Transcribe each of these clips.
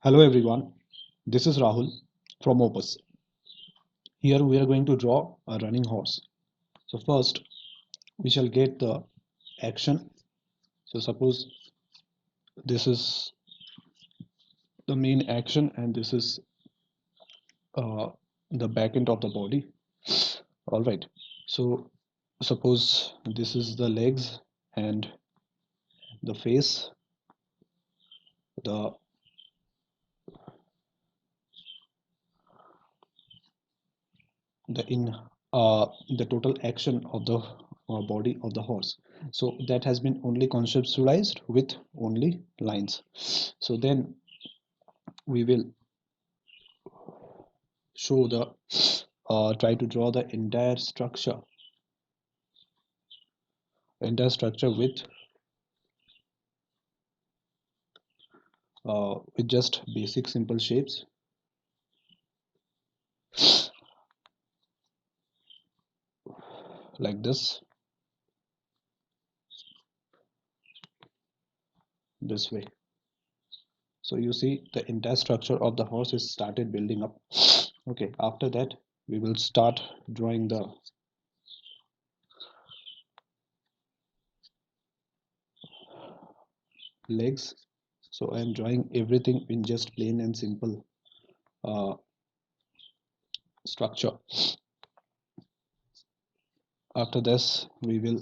Hello everyone, this is Rahul from OPUS. Here we are going to draw a running horse. So first we shall get the action. So suppose this is the main action and this is uh, the back end of the body. Alright, so suppose this is the legs and the face, the in the total action of the body of the horse. So that has been only conceptualized with only lines. So then we will show the try to draw the entire structure with just basic simple shapes like this way. So you see the entire structure of the horse is started building up. Okay, after that we will start drawing the legs. So I am drawing everything in just plain and simple structure. After this we will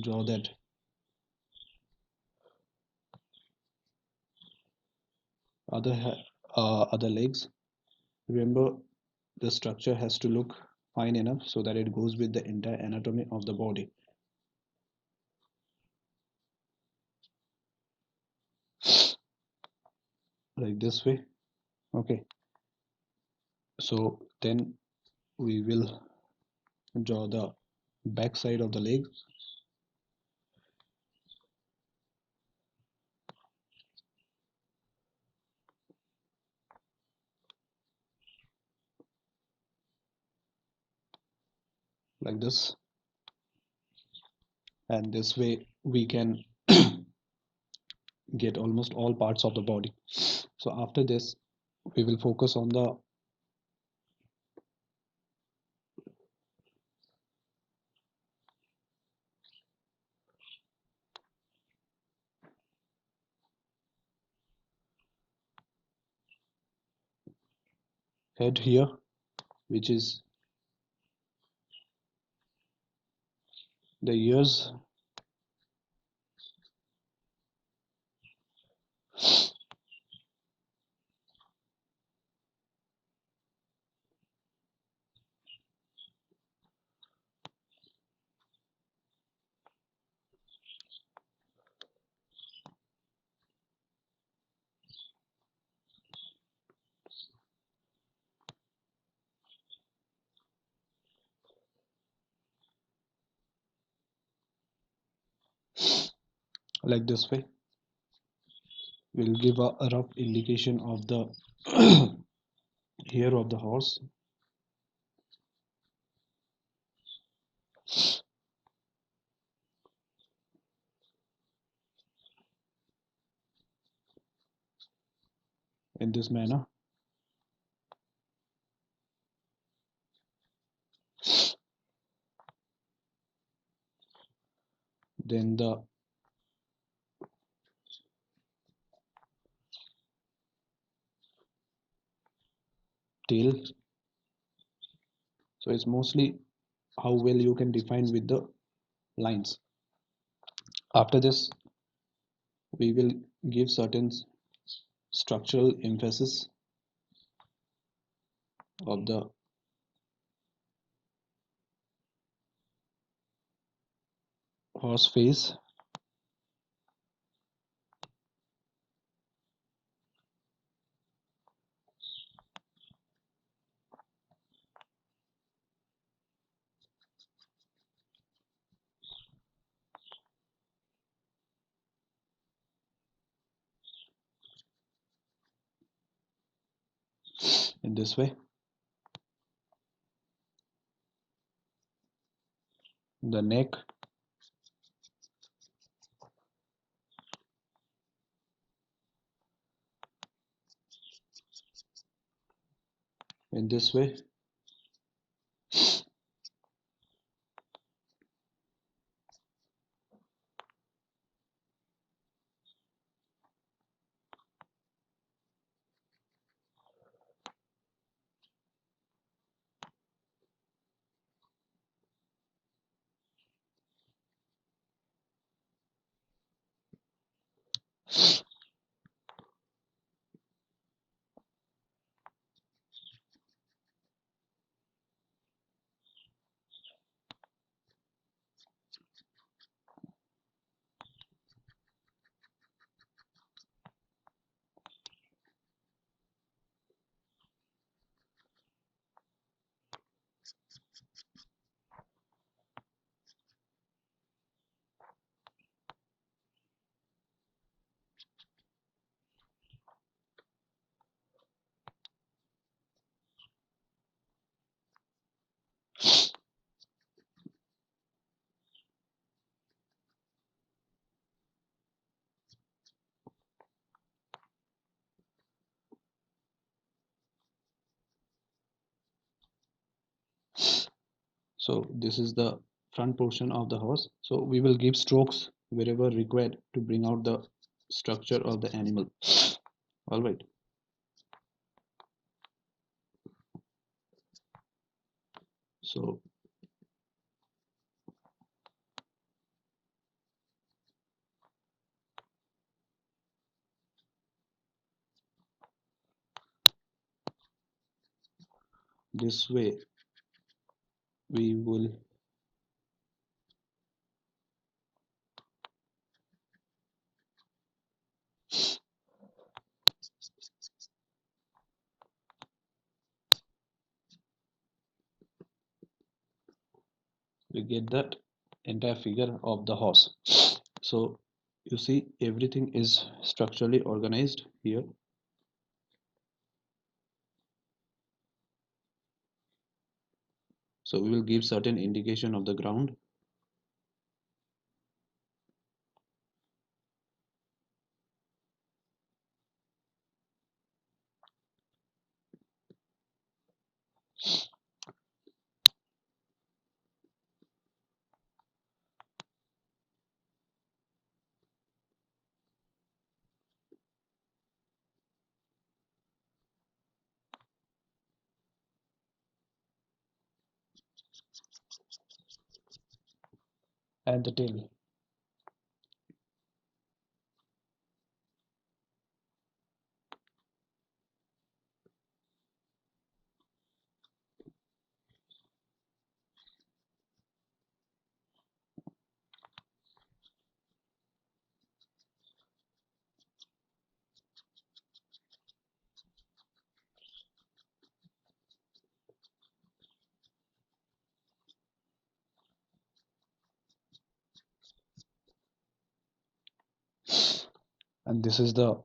draw that other legs. Remember, the structure has to look fine enough so that it goes with the entire anatomy of the body. Like this way. Okay, so then we will draw the back side of the leg. Like this, and this way we can get almost all parts of the body. So after this we will focus on the head here, which is the ears, like this way. We'll give a rough indication of the hair of the horse. In this manner. Then the tail. So it's mostly how well you can define with the lines. After this we will give certain structural emphasis of the horse face. In this way. The neck. in this way. So this is the front portion of the horse. So we will give strokes wherever required to bring out the structure of the animal. All right. So this way we will get that entire figure of the horse. So you see everything is structurally organized here. So we will give certain indication of the ground. And the tail. And this is the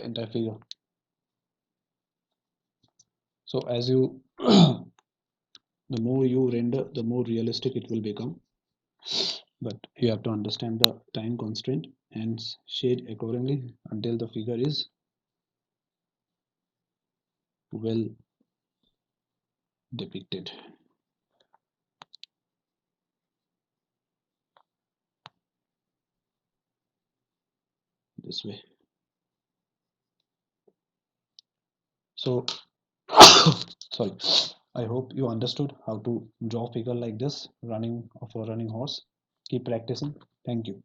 entire figure. So as you the more you render, the more realistic it will become. But you have to understand the time constraint and shade accordingly until the figure is well depicted. This way. So sorry, I hope you understood how to draw figure like this running of a running horse. Keep practicing. Thank you.